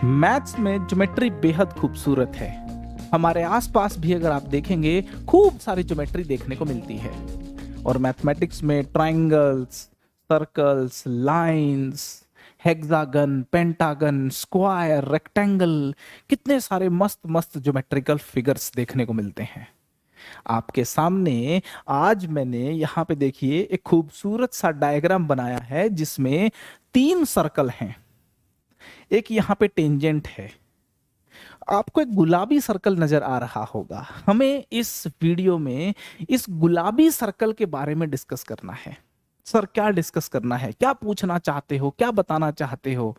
Maths में geometry बेहद खूबसूरत है। हमारे आसपास भी अगर आप देखेंगे खूब सारी ज्योमेट्री देखने को मिलती है। और मैथमेटिक्स में triangles, circles, lines, hexagon, pentagon, square, rectangle, कितने सारे मस्त मस्त ज्योमेट्रिकल फिगर्स देखने को मिलते हैं। आपके सामने आज मैंने यहाँ पे देखिए एक खूबसूरत सा डायग्राम बनाया है जिसमें 3 सर्कल हैं। एक यहाँ पे टेंजेंट है। आपको एक गुलाबी सर्कल नजर आ रहा होगा। हमें इस वीडियो में इस गुलाबी सर्कल के बारे में डिस्कस करना है। सर क्या डिस्कस करना है, क्या पूछना चाहते हो, क्या बताना चाहते हो?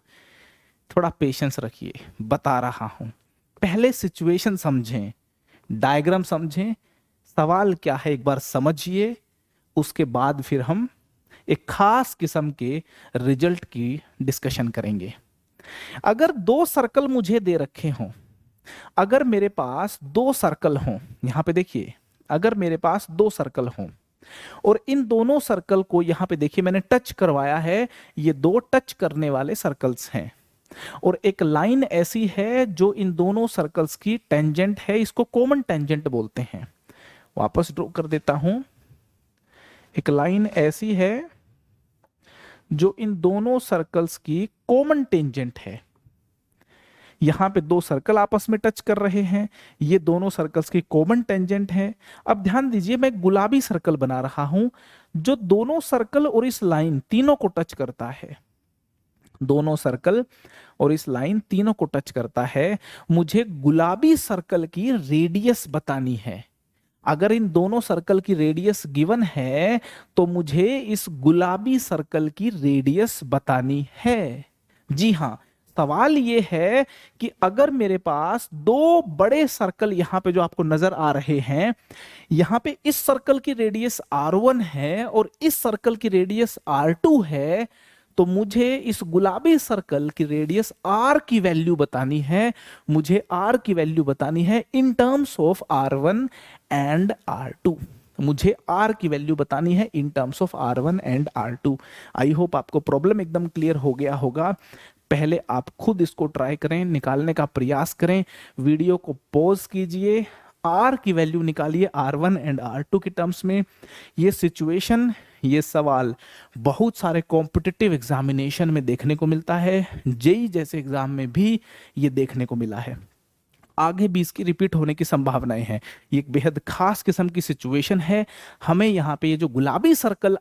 थोड़ा पेशेंस रखिए, बता रहा हूं। पहले सिचुएशन समझें, डायग्राम समझें, सवाल क्या है एक बार समझिए। उसके बाद फिर हम एक खास किस्म के रिजल्ट की डिस्कशन करेंगे। अगर 2 सर्कल मुझे दे रखे हों, अगर मेरे पास 2 सर्कल हों, यहां पे देखिए, अगर मेरे पास 2 सर्कल हों और इन दोनों सर्कल को यहां पे देखिए मैंने टच करवाया है, ये 2 टच करने वाले सर्कल्स हैं और एक लाइन ऐसी है जो इन दोनों सर्कल्स की टेंजेंट है, इसको कॉमन टेंजेंट बोलते हैं। वापस ड्रॉ कर देता हूं। एक लाइन ऐसी है जो इन दोनों सर्कल्स की कॉमन टेंजेंट है। यहां पे 2 सर्कल आपस में टच कर रहे हैं, ये दोनों सर्कल्स की कॉमन टेंजेंट है। अब ध्यान दीजिए, मैं गुलाबी सर्कल बना रहा हूं जो दोनों सर्कल और इस लाइन तीनों को टच करता है। दोनों सर्कल और इस लाइन तीनों को टच करता है। मुझे गुलाबी सर्कल की रेडियस बतानी है। अगर इन दोनों सर्कल की रेडियस गिवन है तो मुझे इस गुलाबी सर्कल की रेडियस बतानी है। जी हां, सवाल ये है कि अगर मेरे पास 2 बड़े सर्कल यहां पे जो आपको नजर आ रहे हैं, यहां पे इस सर्कल की रेडियस R1 है और इस सर्कल की रेडियस R2 है, तो मुझे इस गुलाबी सर्कल की रेडियस R की वैल्यू बतानी है। मुझे R की वैल्यू बतानी है in terms of R1 and R2। मुझे R की वैल्यू बतानी है in terms of R1 and R2। I hope आपको प्रॉब्लम एकदम क्लियर हो गया होगा। पहले आप खुद इसको ट्राई करें, निकालने का प्रयास करें। वीडियो को पॉज कीजिए, R की वैल्यू निकालिए R1 एंड R2 के टर्म्स में। ये सिचुएशन, ये सवाल बहुत सारे कॉम्पिटिटिव एग्जामिनेशन में देखने को मिलता है। जेई जैसे एग्जाम में भी ये देखने को मिला है। आगे भी इसकी रिपीट होने की संभावनाएं हैं। ये एक बेहद खास किस्म की सिचुएशन है। हमें यहाँ पे ये जो गुलाबी सर्कल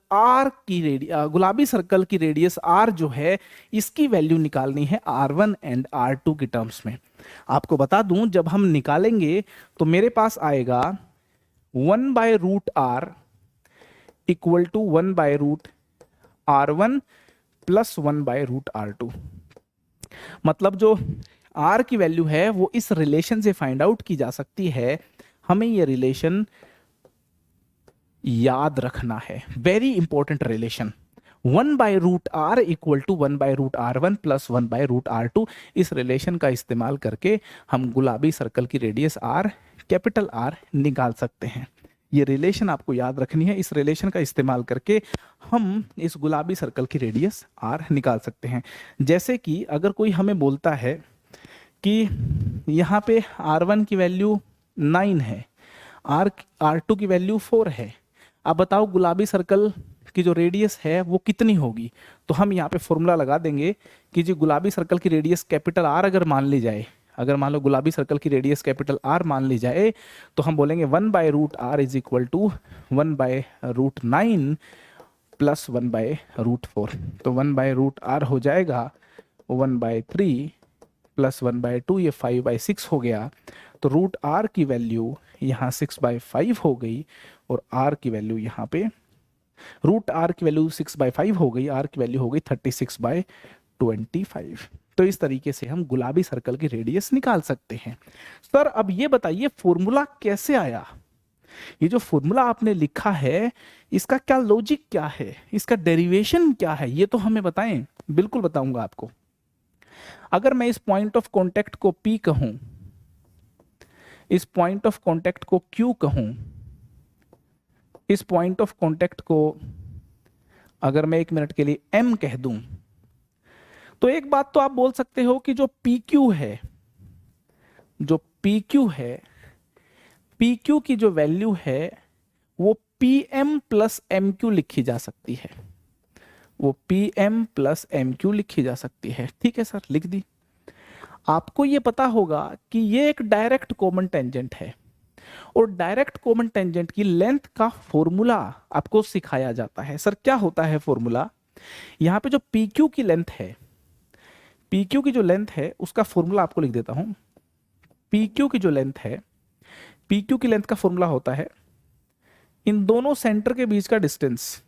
गुलाबी सर्कल की रेडियस R जो है, इसकी वैल्यू निकालनी है R1 एंड R2 के टर्म्स में। आपको बता दूं, जब हम निकालेंगे तो मेरे पास आएगा 1/√R equal to 1/√R1 plus 1/√R2। मतलब जो R की वैल्यू है वो इस रिलेशन से फाइंड आउट की जा सकती है। हमें ये रिलेशन याद रखना है, very important relation. 1/√R equal to 1/√R1 plus 1/√R2। इस रिलेशन का इस्तेमाल करके हम गुलाबी सर्कल की रेडियस R, कैपिटल R निकाल सकते हैं। ये रिलेशन आपको याद रखनी है। इस रिलेशन का इस्तेमाल करके हम इस गुलाबी सर्कल की रेडियस R निकाल सकते हैं। जैसे कि अगर कोई हमें बोलता है कि यहाँ पे R1 की वैल्यू 9 है, R2 की वैल्यू 4 है, अब बताओ गुलाबी सर्कल की जो रेडियस है वो कितनी होगी? तो हम यहाँ पे फॉर्मूला लगा देंगे कि जो गुलाबी सर्कल की रेडियस कैपिटल R अगर मान ली जाए, अगर मान लो गुलाबी सर्कल की रेडियस कैपिटल R मान ली जाए, तो हम बोलेंगे 1/√R is equal to 1/√9 plus 1/√4। तो 1/√R हो जाएगा 1/3 प्लस 1/2, ये 5/6 हो गया। तो √R की वैल्यू यहाँ 6/5 हो गई और R की वैल्यू यहाँ पे √R की वैल्यू 6/5 हो गई, R की वैल्यू हो गई 36/25। तो इस तरीके से हम गुलाबी सर्कल की रेडियस निकाल सकते हैं। सर अब ये बताइए फॉर्मूला कैसे आया? ये जो फॉर्मूला आपने लिखा है इसका क्या लॉजिक क्या है, इसका डेरिवेशन क्या है, ये तो हमें बताएं। बिल्कुल बताऊंगा आपको। अगर मैं इस पॉइंट ऑफ कांटेक्ट को P कहूं, इस पॉइंट ऑफ कांटेक्ट को Q कहूं, इस पॉइंट ऑफ कांटेक्ट को अगर मैं 1 मिनट के लिए M कह दूं, तो एक बात तो आप बोल सकते हो कि जो PQ है, जो PQ है, PQ की जो वैल्यू है वो PM प्लस MQ लिखी जा सकती है, वो PM प्लस MQ लिखी जा सकती है। ठीक है सर, लिख दी। आपको ये पता होगा कि ये एक डायरेक्ट कॉमन टेंजेंट है और डायरेक्ट कॉमन टेंजेंट की लेंथ का फॉर्मूला आपको सिखाया जाता है। सर क्या होता है फॉर्मूला? यहाँ पे जो PQ की लेंथ है, PQ की जो लेंथ है उसका फॉर्मूला आपको लिख देता हूं। PQ की जो लेंथ है, PQ की लेंथ का फॉर्मूला होता है इन दोनों सेंटर के बीच का डिस्टेंस,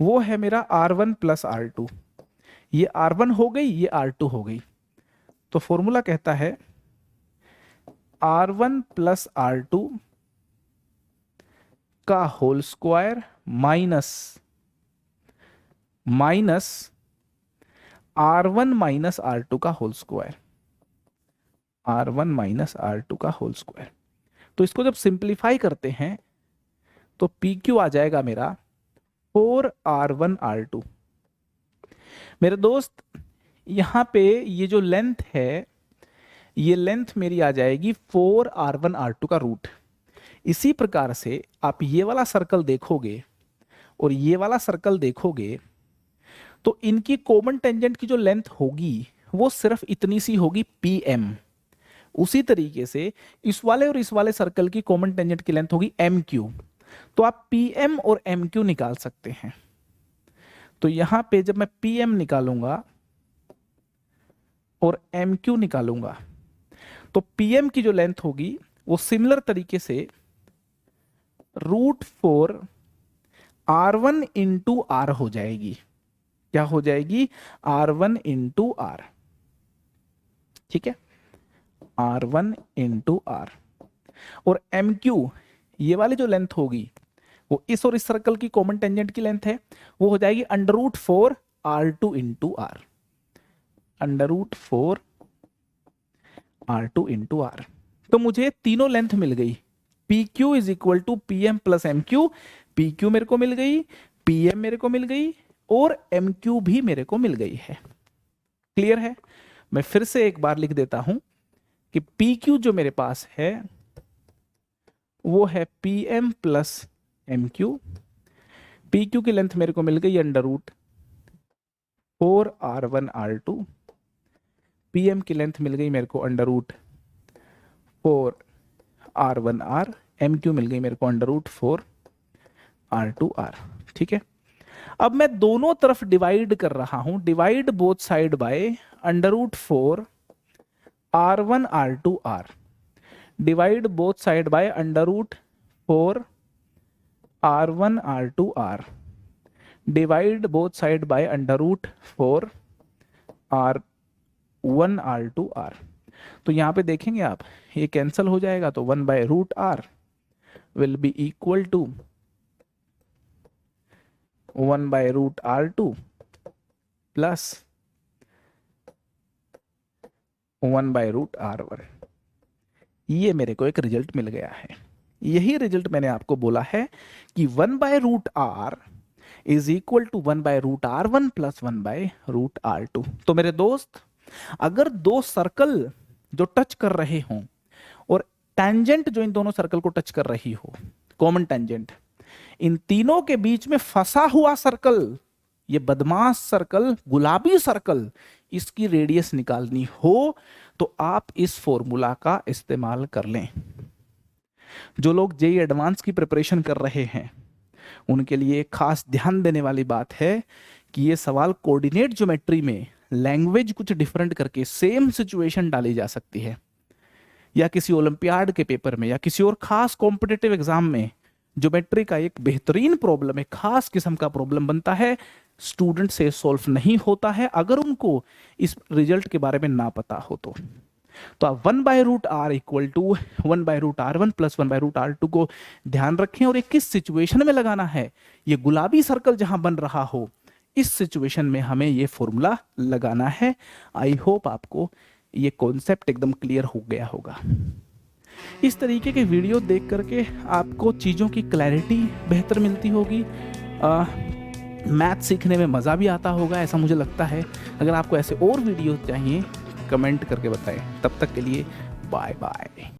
वो है मेरा R1 प्लस R2। ये R1 हो गई, ये R2 हो गई, तो फॉर्मूला कहता है R1 प्लस R2 का whole square minus R1 minus R2 का whole square, R1 minus R2 का होल स्क्वायर। तो इसको जब सिंप्लीफाई करते हैं तो PQ आ जाएगा मेरा 4R1R2। मेरे दोस्त यहां पे ये जो लेंथ है, ये लेंथ मेरी आ जाएगी 4R1R2 का रूट। इसी प्रकार से आप ये वाला सर्कल देखोगे और ये वाला सर्कल देखोगे तो इनकी कॉमन टेंजेंट की जो लेंथ होगी वो सिर्फ इतनी सी होगी, PM। उसी तरीके से इस वाले और इस वाले सर्कल की कॉमन टेंजेंट की लेंथ होगी MQ। तो आप PM और MQ निकाल सकते हैं। तो यहां पे जब मैं PM निकालूंगा और MQ निकालूंगा तो PM की जो लेंथ होगी वो सिमिलर तरीके से √4 R1 इंटू R हो जाएगी। क्या हो जाएगी? R1 into R। ठीक है, R1 इंटू R। और MQ ये वाली जो लेंथ होगी वो इस और इस सर्कल की कॉमन टेंजेंट की लेंथ है, वो हो जाएगी √4 R2 into R, √4 R2 into R। तो मुझे तीनों लेंथ मिल गई। PQ is equal to PM plus MQ। PQ मेरे को मिल गई, PM मेरे को मिल गई और MQ भी मेरे को मिल गई है। क्लियर है? मैं फिर से एक बार लिख देता हूं कि PQ जो मेरे पास है वो है PM प्लस MQ। PQ की लेंथ मेरे को मिल गई √4 R1 R2। PM की लेंथ मिल गई मेरे को √4 R1 R। MQ मिल गई मेरे को √4 R2 R। ठीक है, अब मैं दोनों तरफ डिवाइड कर रहा हूं, divide both side by √4 R1 R2 R, divide both side by √4 R1 R2 R, divide both side by √4 R1 R2 R। तो यहां पे देखेंगे आप, ये कैंसिल हो जाएगा तो 1/√R will be equal to 1/√R2 plus 1/√R1। ये मेरे को एक रिजल्ट मिल गया है। यही रिजल्ट मैंने आपको बोला है कि 1/√R is equal to 1/√R1 plus 1/√R2। तो मेरे दोस्त, अगर दो सर्कल जो टच कर रहे हों और टेंजेंट जो इन दोनों सर्कल को टच कर रही हो, कॉमन टेंजेंट, इन तीनों के बीच में फंसा हुआ सर्कल, ये बदमाश सर्कल, गुलाबी सर्कल, इसकी रेडियस निकालनी हो तो आप इस फॉर्मूला का इस्तेमाल कर लें। जो लोग जेईई एडवांस की प्रिपरेशन कर रहे हैं उनके लिए खास ध्यान देने वाली बात है कि ये सवाल कोऑर्डिनेट ज्योमेट्री में लैंग्वेज कुछ डिफरेंट करके सेम सिचुएशन डाली जा सकती है, या किसी ओलंपियाड के पेपर में या किसी और खास कॉम्पिटिटिव एग्जाम में ज्योमेट्री का एक बेहतरीन प्रॉब्लम, एक खास किस्म का प्रॉब्लम बनता है, स्टूडेंट से सॉल्व नहीं होता है अगर उनको इस रिजल्ट के बारे में ना पता हो तो आप 1/√R equal to 1/√R1 plus 1/√R2 को ध्यान रखें और ये किस सिचुएशन में लगाना है। ये गुलाबी सर्कल जहां बन रहा हो, इस सिचुएशन में हमें ये फॉर्मूला लगाना है। आई होप आपको ये कॉन्सेप्ट एकदम क्लियर हो गया होगा। इस तरीके के वीडियो देख करके आपको चीज़ों की क्लैरिटी बेहतर मिलती होगी। मैथ सीखने में मज़ा भी आता होगा, ऐसा मुझे लगता है। अगर आपको ऐसे और वीडियो चाहिए कमेंट करके बताएं। तब तक के लिए बाय बाय।